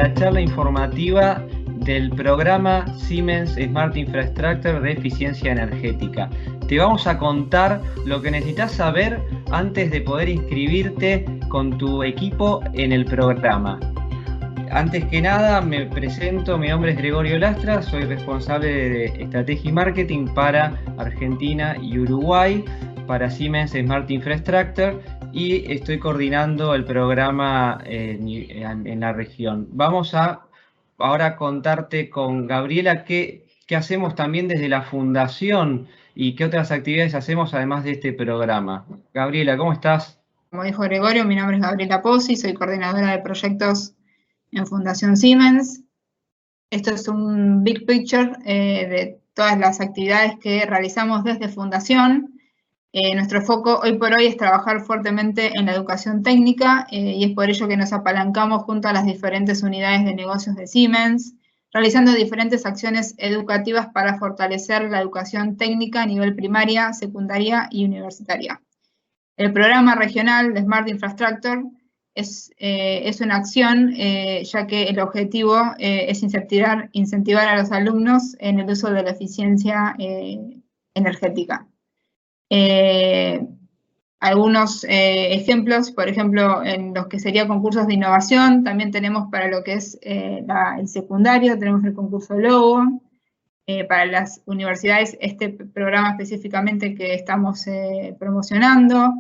la charla informativa del programa Siemens Smart Infrastructure de eficiencia energética. Te vamos a contar lo que necesitas saber antes de poder inscribirte con tu equipo en el programa. Antes que nada me presento, mi nombre es Gregorio Lastra, soy responsable de estrategia y marketing para Argentina y Uruguay, para Siemens Smart Infrastructure, y estoy coordinando el programa en la región. Vamos a ahora contarte con Gabriela qué hacemos también desde la fundación y qué otras actividades hacemos además de este programa. Gabriela, ¿cómo estás? Como dijo Gregorio, mi nombre es Gabriela Pozzi, soy coordinadora de proyectos en Fundación Siemens. Esto es un big picture de todas las actividades que realizamos desde Fundación. Nuestro foco hoy por hoy es trabajar fuertemente en la educación técnica y es por ello que nos apalancamos junto a las diferentes unidades de negocios de Siemens, realizando diferentes acciones educativas para fortalecer la educación técnica a nivel primaria, secundaria y universitaria. El programa regional de Smart Infrastructure es una acción, ya que el objetivo es incentivar a los alumnos en el uso de la eficiencia energética. Algunos ejemplos, por ejemplo, en los que serían concursos de innovación, también tenemos para lo que es el secundario, tenemos el concurso Logo. Para las universidades, este programa específicamente que estamos promocionando,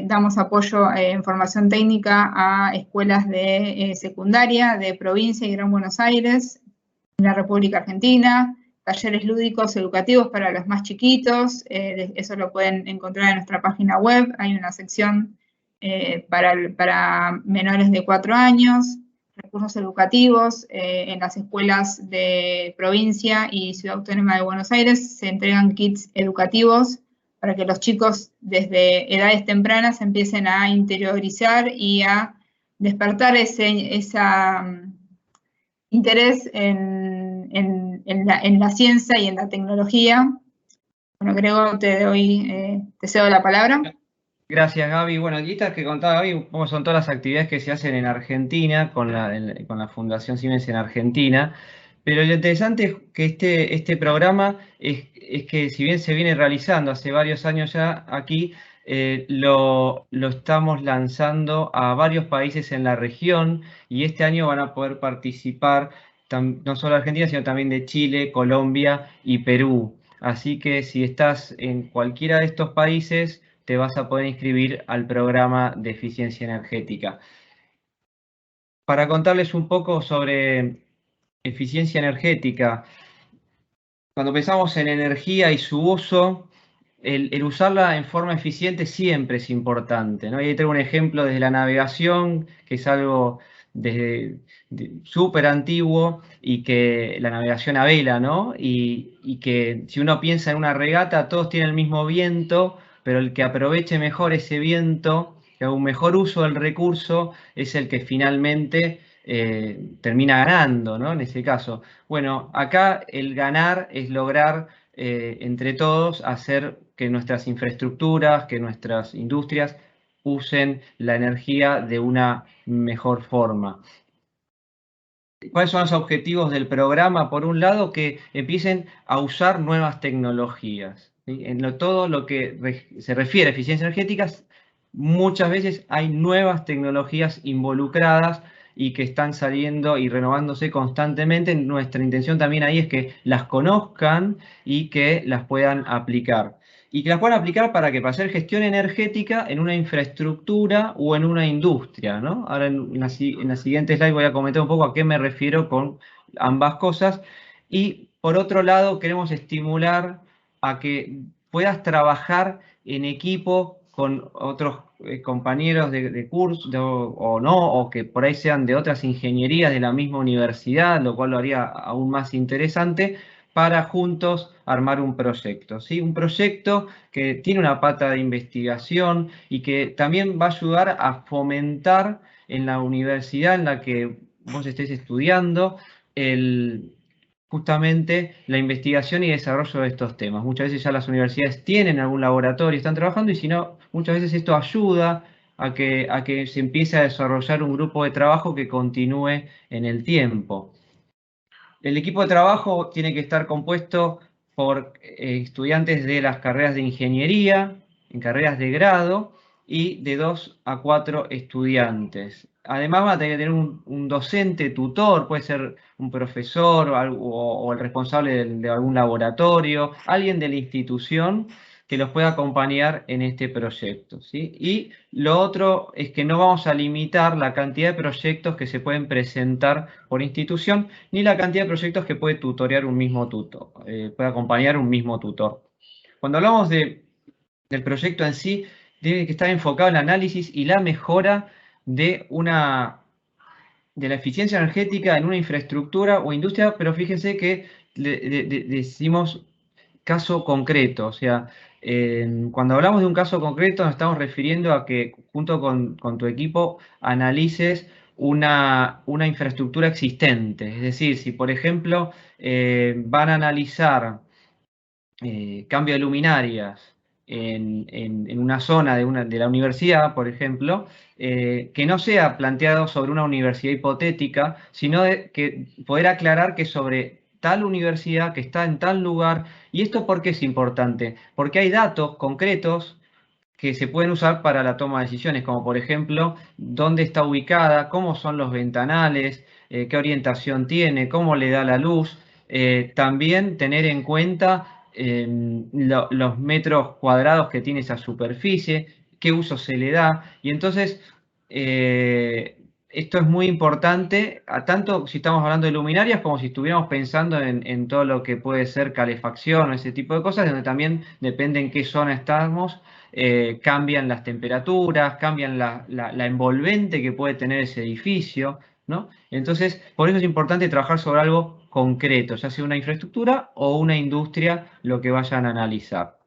damos apoyo en formación técnica a escuelas de secundaria, de provincia y Gran Buenos Aires, en la República Argentina, talleres lúdicos educativos para los más chiquitos, eso lo pueden encontrar en nuestra página web, hay una sección para menores de 4 años, recursos educativos, en las escuelas de provincia y Ciudad Autónoma de Buenos Aires se entregan kits educativos para que los chicos desde edades tempranas empiecen a interiorizar y a despertar ese interés en la ciencia y en la tecnología. Bueno, Grego, te cedo la palabra. Gracias, Gaby. Bueno, aquí estas que contaba Gaby, como son todas las actividades que se hacen en Argentina con la Fundación Siemens en Argentina. Pero lo interesante es que este programa es que si bien se viene realizando hace varios años ya aquí, lo estamos lanzando a varios países en la región y este año van a poder participar no solo Argentina, sino también de Chile, Colombia y Perú. Así que si estás en cualquiera de estos países, te vas a poder inscribir al programa de eficiencia energética. Para contarles un poco sobre eficiencia energética, cuando pensamos en energía y su uso, el usarla en forma eficiente siempre es importante, ¿no? Y ahí tengo un ejemplo desde la navegación, que es algo súper antiguo, y que la navegación a vela, ¿no? Y que si uno piensa en una regata, todos tienen el mismo viento, pero el que aproveche mejor ese viento, que haga un mejor uso del recurso, es el que finalmente termina ganando, ¿no? En ese caso. Bueno, acá el ganar es lograr entre todos hacer que nuestras infraestructuras, que nuestras industrias usen la energía de una mejor forma. ¿Cuáles son los objetivos del programa? Por un lado, que empiecen a usar nuevas tecnologías, ¿sí? Todo lo que se refiere a eficiencia energética, muchas veces hay nuevas tecnologías involucradas y que están saliendo y renovándose constantemente. Nuestra intención también ahí es que las conozcan y que las puedan aplicar. Y que las puedan aplicar para hacer gestión energética en una infraestructura o en una industria, ¿no? Ahora en la siguiente slide voy a comentar un poco a qué me refiero con ambas cosas. Y por otro lado, queremos estimular a que puedas trabajar en equipo con otros compañeros de curso o no, o que por ahí sean de otras ingenierías de la misma universidad, lo cual lo haría aún más interesante, para juntos armar un proyecto, ¿sí? Un proyecto que tiene una pata de investigación y que también va a ayudar a fomentar en la universidad en la que vos estés estudiando justamente la investigación y desarrollo de estos temas. Muchas veces ya las universidades tienen algún laboratorio, están trabajando, y si no, muchas veces esto ayuda a que se empiece a desarrollar un grupo de trabajo que continúe en el tiempo. El equipo de trabajo tiene que estar compuesto por estudiantes de las carreras de ingeniería, en carreras de grado, y de 2 a 4 estudiantes. Además van a tener que tener un docente, tutor, puede ser un profesor o el responsable de algún laboratorio, alguien de la institución que los pueda acompañar en este proyecto, ¿sí? Y lo otro es que no vamos a limitar la cantidad de proyectos que se pueden presentar por institución, ni la cantidad de proyectos que puede tutorear un mismo tutor, puede acompañar un mismo tutor. Cuando hablamos del proyecto en sí, tiene que estar enfocado en el análisis y la mejora de la eficiencia energética en una infraestructura o industria, pero fíjense que decimos caso concreto, o sea, cuando hablamos de un caso concreto nos estamos refiriendo a que junto con tu equipo analices una infraestructura existente. Es decir, si por ejemplo van a analizar cambio de luminarias en una zona de la universidad, por ejemplo, que no sea planteado sobre una universidad hipotética, sino que poder aclarar que sobre tal universidad que está en tal lugar. ¿Y esto por qué es importante? Porque hay datos concretos que se pueden usar para la toma de decisiones, como por ejemplo, dónde está ubicada, cómo son los ventanales, qué orientación tiene, cómo le da la luz. También tener en cuenta los metros cuadrados que tiene esa superficie, qué uso se le da. Y entonces, esto es muy importante, tanto si estamos hablando de luminarias como si estuviéramos pensando en todo lo que puede ser calefacción o ese tipo de cosas, donde también depende en qué zona estamos. Cambian las temperaturas, cambian la envolvente que puede tener ese edificio, ¿no? Entonces, por eso es importante trabajar sobre algo concreto, ya sea una infraestructura o una industria, lo que vayan a analizar.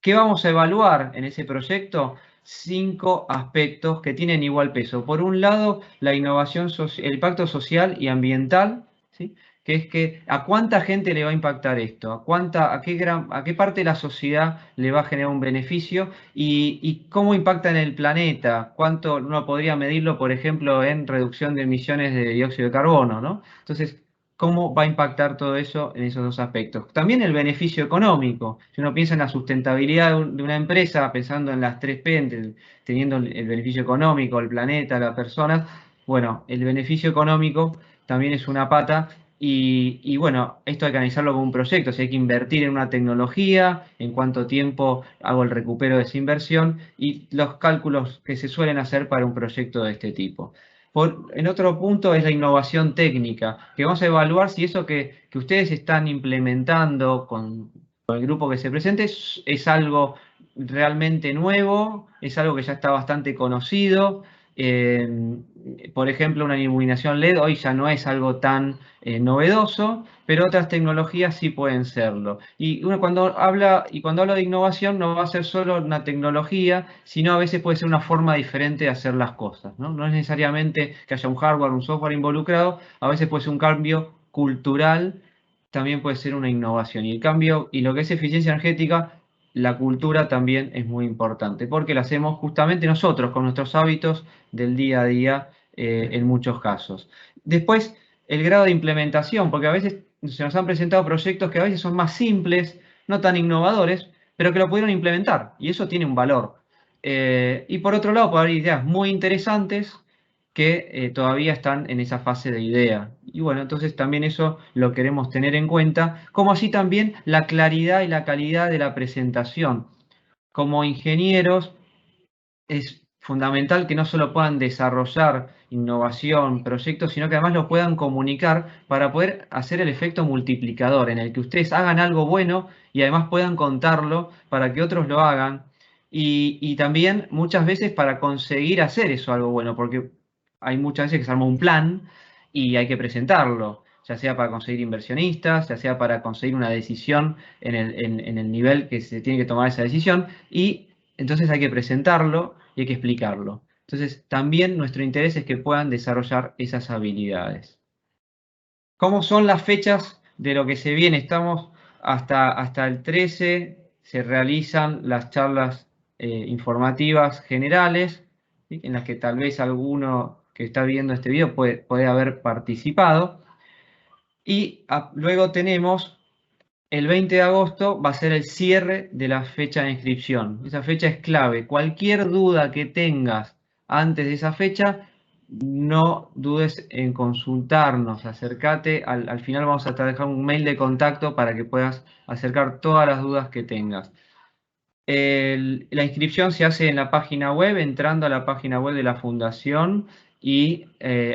¿Qué vamos a evaluar en ese proyecto? 5 aspectos que tienen igual peso. Por un lado, la innovación, el impacto social y ambiental, ¿sí? Que es que a cuánta gente le va a impactar esto, a qué parte de la sociedad le va a generar un beneficio y cómo impacta en el planeta, cuánto uno podría medirlo, por ejemplo, en reducción de emisiones de dióxido de carbono, ¿no? Entonces, cómo va a impactar todo eso en esos dos aspectos. También el beneficio económico. Si uno piensa en la sustentabilidad de una empresa, pensando en las 3P, teniendo el beneficio económico, el planeta, las personas, bueno, el beneficio económico también es una pata y bueno, esto hay que analizarlo como un proyecto, si hay que invertir en una tecnología, en cuánto tiempo hago el recupero de esa inversión y los cálculos que se suelen hacer para un proyecto de este tipo. En otro punto es la innovación técnica, que vamos a evaluar si eso que ustedes están implementando con el grupo que se presente es algo realmente nuevo, es algo que ya está bastante conocido. Por ejemplo, una iluminación LED hoy ya no es algo tan novedoso, pero otras tecnologías sí pueden serlo. Y cuando habla de innovación no va a ser solo una tecnología, sino a veces puede ser una forma diferente de hacer las cosas, ¿no? No es necesariamente que haya un hardware, un software involucrado, a veces puede ser un cambio cultural, también puede ser una innovación. Y el cambio, y lo que es eficiencia energética, la cultura también es muy importante, porque la hacemos justamente nosotros, con nuestros hábitos del día a día, en muchos casos. Después, el grado de implementación, porque a veces se nos han presentado proyectos que a veces son más simples, no tan innovadores, pero que lo pudieron implementar, y eso tiene un valor. Y por otro lado, puede haber ideas muy interesantes que todavía están en esa fase de idea. Y bueno, entonces también eso lo queremos tener en cuenta, como así también la claridad y la calidad de la presentación. Como ingenieros, es fundamental que no solo puedan desarrollar innovación, proyectos, sino que además lo puedan comunicar para poder hacer el efecto multiplicador, en el que ustedes hagan algo bueno y además puedan contarlo para que otros lo hagan. Y también muchas veces para conseguir hacer eso algo bueno, porque hay muchas veces que se arma un plan y hay que presentarlo, ya sea para conseguir inversionistas, ya sea para conseguir una decisión en el nivel que se tiene que tomar esa decisión, y entonces hay que presentarlo y hay que explicarlo. Entonces, también nuestro interés es que puedan desarrollar esas habilidades. ¿Cómo son las fechas de lo que se viene? Estamos hasta el 13, se realizan las charlas informativas generales. ¿sí? En las que tal vez alguno que está viendo este video puede haber participado. Y luego tenemos el 20 de agosto, va a ser el cierre de la fecha de inscripción. Esa fecha es clave. Cualquier duda que tengas antes de esa fecha, no dudes en consultarnos, acércate, al final vamos a dejar un mail de contacto para que puedas acercar todas las dudas que tengas. La inscripción se hace en la página web, entrando a la página web de la fundación y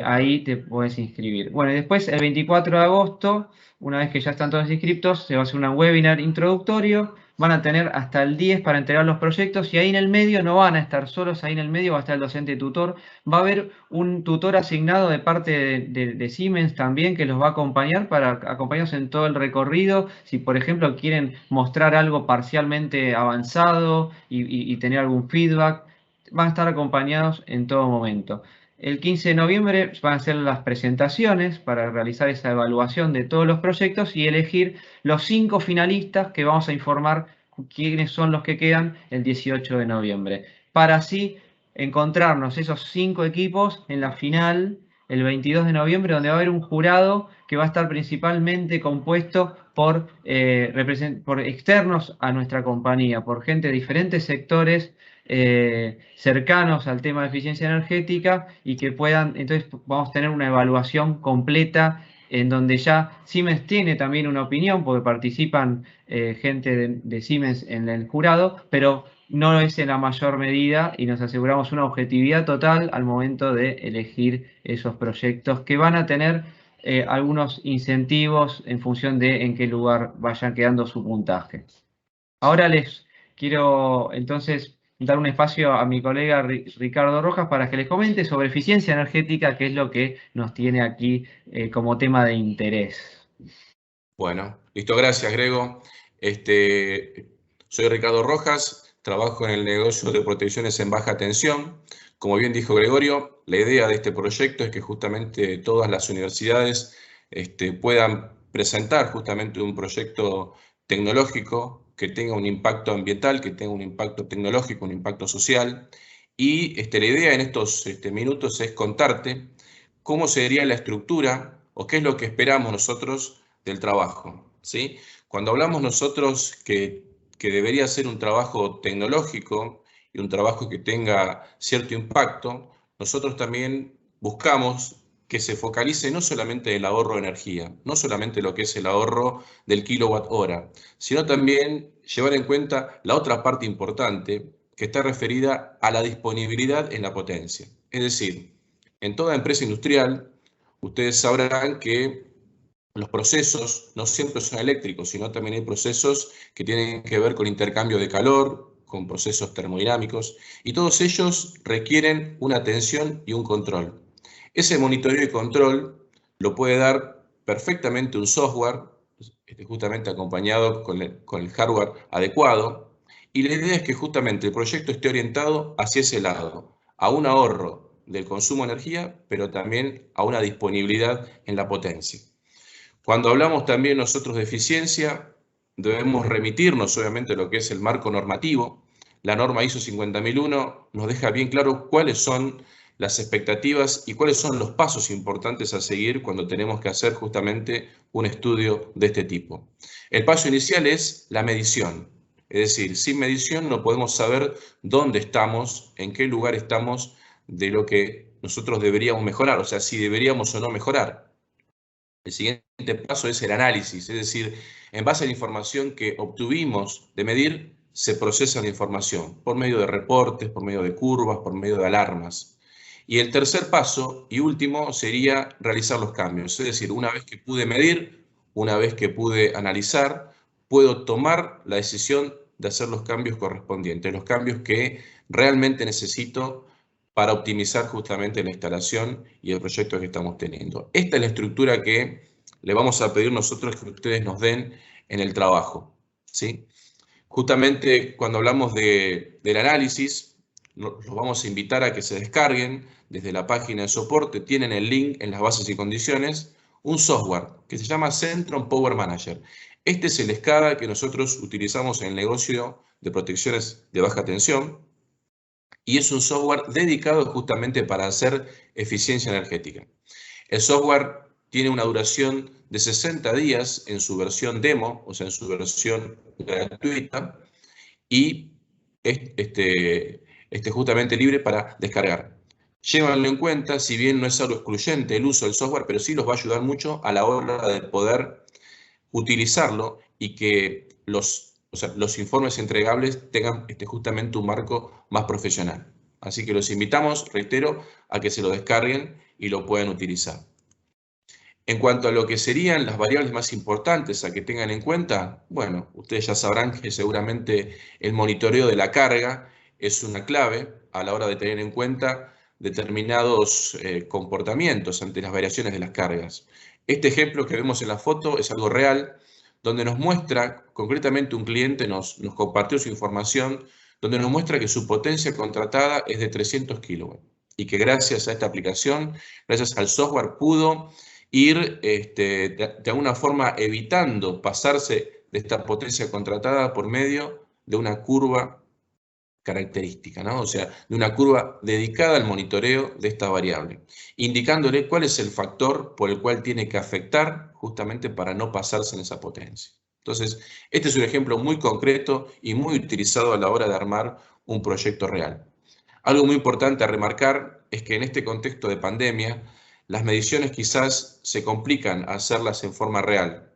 ahí te puedes inscribir. Bueno, y después el 24 de agosto, una vez que ya están todos inscriptos, se va a hacer un webinar introductorio. Van a tener hasta el 10 para entregar los proyectos y ahí en el medio no van a estar solos, ahí en el medio va a estar el docente tutor. Va a haber un tutor asignado de parte de Siemens también que los va a acompañar para acompañarnos en todo el recorrido. Si por ejemplo quieren mostrar algo parcialmente avanzado y tener algún feedback, van a estar acompañados en todo momento. El 15 de noviembre van a ser las presentaciones para realizar esa evaluación de todos los proyectos y elegir los 5 finalistas que vamos a informar quiénes son los que quedan el 18 de noviembre. Para así encontrarnos esos 5 equipos en la final el 22 de noviembre, donde va a haber un jurado que va a estar principalmente compuesto por externos a nuestra compañía, por gente de diferentes sectores cercanos al tema de eficiencia energética y que puedan, entonces vamos a tener una evaluación completa en donde ya Siemens tiene también una opinión, porque participan gente de Siemens en el jurado, pero no es en la mayor medida y nos aseguramos una objetividad total al momento de elegir esos proyectos que van a tener algunos incentivos en función de en qué lugar vayan quedando su puntaje. Ahora les quiero entonces dar un espacio a mi colega Ricardo Rojas para que les comente sobre eficiencia energética, que es lo que nos tiene aquí como tema de interés. Bueno, listo, gracias, Grego. Soy Ricardo Rojas, trabajo en el negocio de protecciones en baja tensión. Como bien dijo Gregorio, la idea de este proyecto es que justamente todas las universidades puedan presentar justamente un proyecto tecnológico que tenga un impacto ambiental, que tenga un impacto tecnológico, un impacto social. Y la idea en estos minutos es contarte cómo sería la estructura o qué es lo que esperamos nosotros del trabajo, ¿sí? Cuando hablamos nosotros que debería ser un trabajo tecnológico y un trabajo que tenga cierto impacto, nosotros también buscamos que se focalice no solamente el ahorro de energía, no solamente lo que es el ahorro del kilowatt hora, sino también llevar en cuenta la otra parte importante que está referida a la disponibilidad en la potencia. Es decir, en toda empresa industrial, ustedes sabrán que los procesos no siempre son eléctricos, sino también hay procesos que tienen que ver con intercambio de calor, con procesos termodinámicos, y todos ellos requieren una atención y un control. Ese monitoreo y control lo puede dar perfectamente un software, justamente acompañado con el hardware adecuado, y la idea es que justamente el proyecto esté orientado hacia ese lado, a un ahorro del consumo de energía, pero también a una disponibilidad en la potencia. Cuando hablamos también nosotros de eficiencia, debemos remitirnos obviamente a lo que es el marco normativo. La norma ISO 50001 nos deja bien claro cuáles son las expectativas y cuáles son los pasos importantes a seguir cuando tenemos que hacer justamente un estudio de este tipo. El paso inicial es la medición. Es decir, sin medición no podemos saber dónde estamos, en qué lugar estamos de lo que nosotros deberíamos mejorar, o sea, si deberíamos o no mejorar. El siguiente paso es el análisis, es decir, en base a la información que obtuvimos de medir, se procesa la información por medio de reportes, por medio de curvas, por medio de alarmas. Y el tercer paso y último sería realizar los cambios, es decir, una vez que pude medir, una vez que pude analizar, puedo tomar la decisión de hacer los cambios correspondientes, los cambios que realmente necesito para optimizar justamente la instalación y el proyecto que estamos teniendo. Esta es la estructura que le vamos a pedir nosotros que ustedes nos den en el trabajo, ¿sí? Justamente cuando hablamos del análisis, los vamos a invitar a que se descarguen desde la página de soporte, tienen el link en las bases y condiciones, un software que se llama Centron Power Manager. Este es el SCADA que nosotros utilizamos en el negocio de protecciones de baja tensión. y es un software dedicado justamente para hacer eficiencia energética. El software tiene una duración de 60 días en su versión demo, o sea, en su versión gratuita, y es justamente libre para descargar. Llévanlo en cuenta, si bien no es algo excluyente el uso del software, pero sí los va a ayudar mucho a la hora de poder utilizarlo y que los informes entregables tengan justamente un marco más profesional. Así que los invitamos, reitero, a que se lo descarguen y lo puedan utilizar. En cuanto a lo que serían las variables más importantes a que tengan en cuenta, bueno, ustedes ya sabrán que seguramente el monitoreo de la carga es una clave a la hora de tener en cuenta determinados comportamientos ante las variaciones de las cargas. Este ejemplo que vemos en la foto es algo real, donde nos muestra, concretamente un cliente nos compartió su información, donde nos muestra que su potencia contratada es de 300 kW y que gracias a esta aplicación, gracias al software, pudo ir de alguna forma evitando pasarse de esta potencia contratada por medio de una curva característica, ¿no? O sea, de una curva dedicada al monitoreo de esta variable, indicándole cuál es el factor por el cual tiene que afectar justamente para no pasarse en esa potencia. Entonces, este es un ejemplo muy concreto y muy utilizado a la hora de armar un proyecto real. Algo muy importante a remarcar es que en este contexto de pandemia, las mediciones quizás se complican a hacerlas en forma real,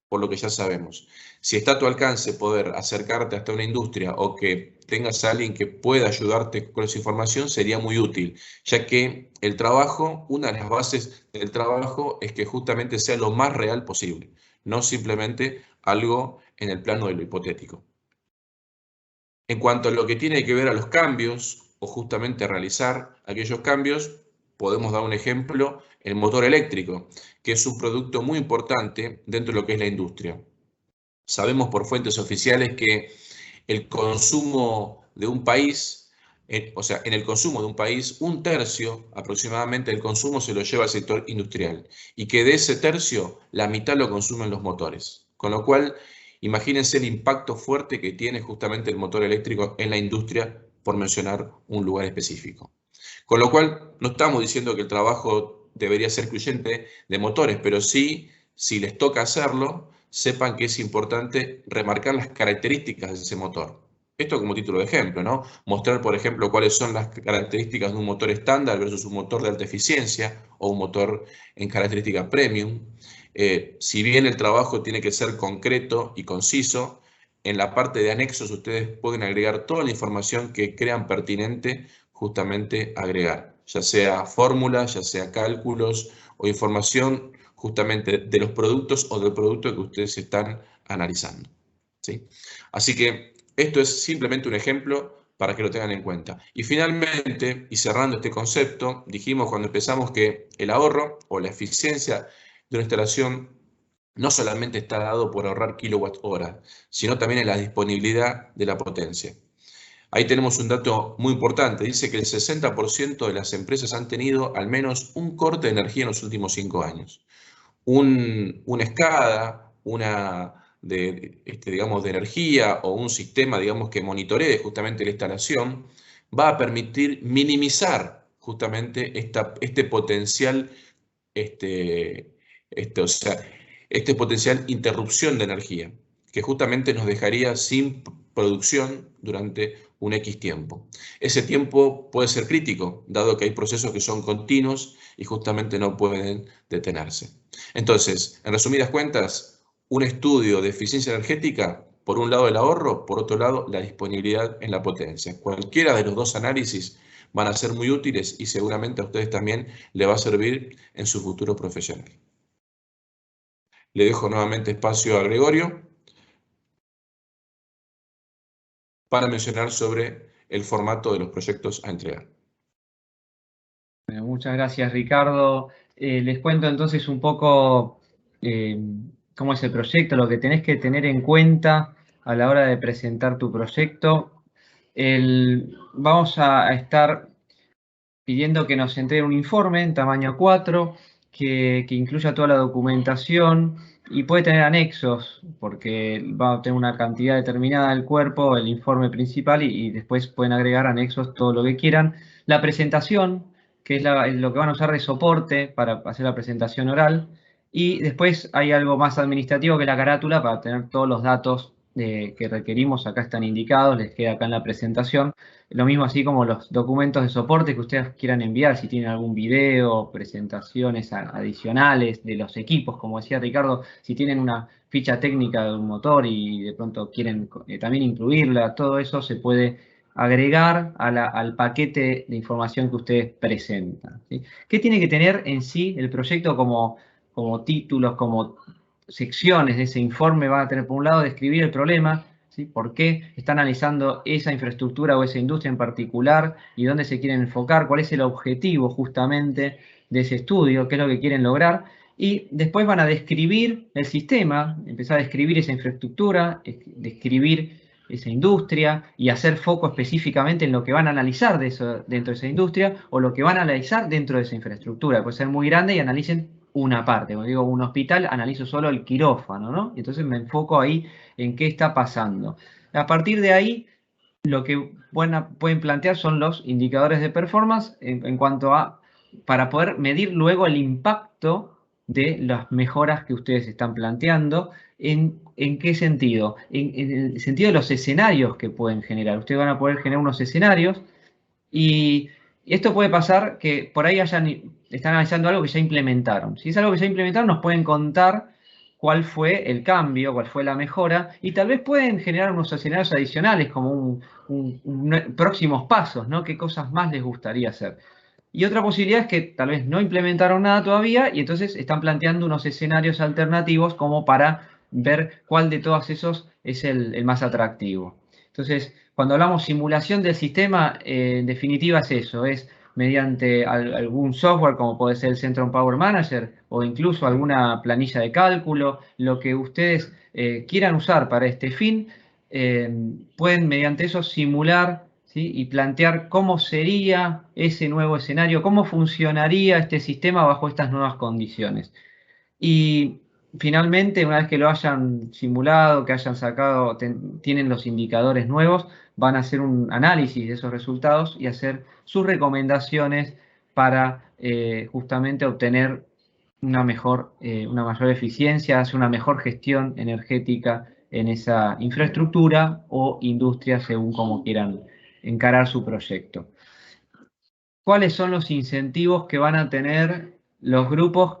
por lo que ya sabemos. Si está a tu alcance poder acercarte hasta una industria o que tengas a alguien que pueda ayudarte con esa información, sería muy útil, ya que el trabajo, una de las bases del trabajo es que justamente sea lo más real posible, no simplemente algo en el plano de lo hipotético. En cuanto a lo que tiene que ver a los cambios, o justamente realizar aquellos cambios, podemos dar un ejemplo, el motor eléctrico, que es un producto muy importante dentro de lo que es la industria. Sabemos por fuentes oficiales que el consumo de un país, o sea, en el consumo de un país, 1/3 aproximadamente del consumo se lo lleva al sector industrial y que de ese tercio, la mitad lo consumen los motores. Con lo cual, imagínense el impacto fuerte que tiene justamente el motor eléctrico en la industria, por mencionar un lugar específico. Con lo cual, no estamos diciendo que el trabajo debería ser excluyente de motores, pero sí, si les toca hacerlo, sepan que es importante remarcar las características de ese motor. Esto como título de ejemplo, ¿no? Mostrar, por ejemplo, cuáles son las características de un motor estándar versus un motor de alta eficiencia o un motor en característica premium. Si bien el trabajo tiene que ser concreto y conciso, en la parte de anexos ustedes pueden agregar toda la información que crean pertinente justamente agregar, ya sea fórmulas, ya sea cálculos o información justamente de los productos o del producto que ustedes están analizando, ¿sí? Así que esto es simplemente un ejemplo para que lo tengan en cuenta. Y finalmente, y cerrando este concepto, dijimos cuando empezamos que el ahorro o la eficiencia de una instalación no solamente está dado por ahorrar kilowatt-hora, sino también en la disponibilidad de la potencia. Ahí tenemos un dato muy importante, dice que el 60% de las empresas han tenido al menos un corte de energía en los últimos 5 años. Una escala, digamos, de energía o un sistema, digamos, que monitoree justamente la instalación, va a permitir minimizar justamente este potencial, potencial interrupción de energía, que justamente nos dejaría sin producción durante un X tiempo. Ese tiempo puede ser crítico, dado que hay procesos que son continuos y justamente no pueden detenerse. Entonces, en resumidas cuentas, un estudio de eficiencia energética, por un lado el ahorro, por otro lado la disponibilidad en la potencia. Cualquiera de los dos análisis van a ser muy útiles y seguramente a ustedes también les va a servir en su futuro profesional. Le dejo nuevamente espacio a Gregorio para mencionar sobre el formato de los proyectos a entregar. Bueno, muchas gracias, Ricardo. Les cuento entonces un poco cómo es el proyecto, lo que tenés que tener en cuenta a la hora de presentar tu proyecto. Vamos a estar pidiendo que nos entreguen un informe en tamaño 4, que incluya toda la documentación y puede tener anexos, porque va a tener una cantidad determinada del cuerpo, el informe principal, y después pueden agregar anexos todo lo que quieran. La presentación, que es lo que van a usar de soporte para hacer la presentación oral. Y después hay algo más administrativo que es la carátula para tener todos los datos que requerimos. Acá están indicados, les queda acá en la presentación. Lo mismo así como los documentos de soporte que ustedes quieran enviar, si tienen algún video, presentaciones adicionales de los equipos, como decía Ricardo, si tienen una ficha técnica de un motor y de pronto quieren también incluirla, todo eso se puede agregar al paquete de información que ustedes presentan, ¿sí? ¿Qué tiene que tener en sí el proyecto como títulos, como secciones de ese informe? Van a tener, por un lado, describir el problema, ¿sí? ¿Por qué está analizando esa infraestructura o esa industria en particular y dónde se quieren enfocar? ¿Cuál es el objetivo justamente de ese estudio? ¿Qué es lo que quieren lograr? Y después van a describir el sistema, empezar a describir esa infraestructura, describir esa industria y hacer foco específicamente en lo que van a analizar de eso, dentro de esa industria o lo que van a analizar dentro de esa infraestructura. Puede ser muy grande y analicen una parte. Cuando digo un hospital, analizo solo el quirófano, ¿no? Entonces me enfoco ahí en qué está pasando. A partir de ahí, lo que pueden plantear son los indicadores de performance en cuanto a, para poder medir luego el impacto de las mejoras que ustedes están planteando. ¿En qué sentido? En el sentido de los escenarios que pueden generar. Ustedes van a poder generar unos escenarios y esto puede pasar que por ahí están analizando algo que ya implementaron. Si es algo que ya implementaron, nos pueden contar cuál fue el cambio, cuál fue la mejora, y tal vez pueden generar unos escenarios adicionales como próximos pasos, ¿no? ¿Qué cosas más les gustaría hacer? Y otra posibilidad es que tal vez no implementaron nada todavía y entonces están planteando unos escenarios alternativos como para ver cuál de todos esos es el más atractivo. Entonces, cuando hablamos simulación del sistema, en definitiva es eso, es mediante algún software como puede ser el Centrum Power Manager o incluso alguna planilla de cálculo, lo que ustedes quieran usar para este fin, pueden mediante eso simular, ¿sí? Y plantear cómo sería ese nuevo escenario, cómo funcionaría este sistema bajo estas nuevas condiciones. Y finalmente, una vez que lo hayan simulado, que hayan sacado, tienen los indicadores nuevos, van a hacer un análisis de esos resultados y hacer sus recomendaciones para justamente obtener una mayor eficiencia, hacer una mejor gestión energética en esa infraestructura o industria, según como quieran encarar su proyecto. ¿Cuáles son los incentivos que van a tener los grupos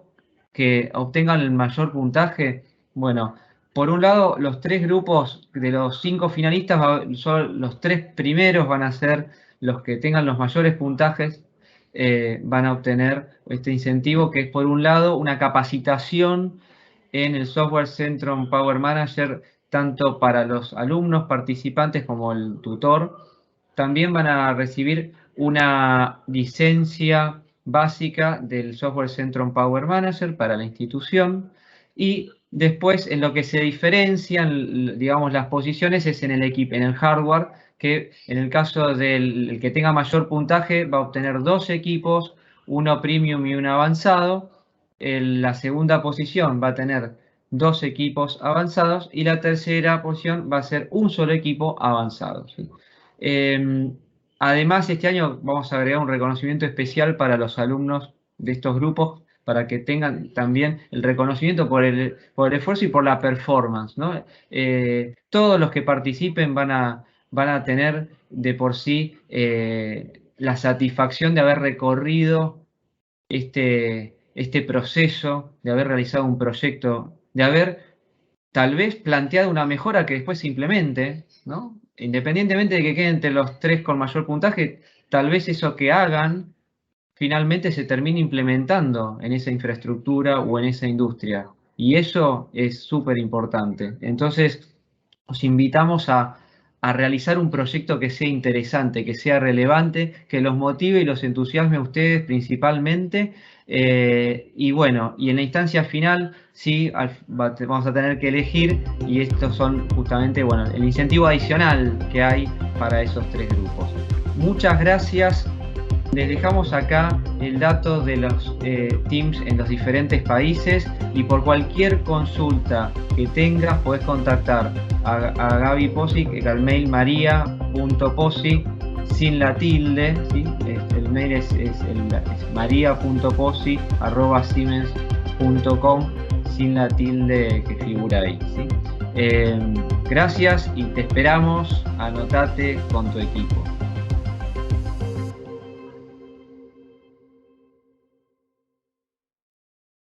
que obtengan el mayor puntaje? Bueno, por un lado, los 3 grupos de los 5 finalistas, los 3 primeros van a ser los que tengan los mayores puntajes, van a obtener este incentivo, que es por un lado una capacitación en el software Centrum Power Manager, tanto para los alumnos participantes como el tutor. También van a recibir una licencia básica del software Centrum Power Manager para la institución y después en lo que se diferencian, digamos, las posiciones es en el hardware, que en el caso del que tenga mayor puntaje va a obtener 2 equipos, uno premium y uno avanzado. La segunda posición va a tener 2 equipos avanzados y la tercera posición va a ser un solo equipo avanzado, ¿sí? Además, este año vamos a agregar un reconocimiento especial para los alumnos de estos grupos para que tengan también el reconocimiento por el esfuerzo y por la performance, ¿no? Todos los que participen van a tener de por sí la satisfacción de haber recorrido este proceso, de haber realizado un proyecto, de haber tal vez planteado una mejora que después se implemente, ¿no? Independientemente de que queden entre los 3 con mayor puntaje, tal vez eso que hagan finalmente se termine implementando en esa infraestructura o en esa industria. Y eso es súper importante. Entonces, os invitamos a realizar un proyecto que sea interesante, que sea relevante, que los motive y los entusiasme a ustedes principalmente. Y bueno, y en la instancia final, sí, vamos a tener que elegir, y estos son justamente, bueno, el incentivo adicional que hay para esos 3 grupos. Muchas gracias Les dejamos acá el dato de los teams en los diferentes países, y por cualquier consulta que tengas podés contactar a Gaby Pozzi, que al mail maria.pozzi sin la tilde, ¿sí? El mail es maria.pozzi@siemens.com sin la tilde que figura ahí, ¿sí? Gracias y te esperamos. Anotate con tu equipo.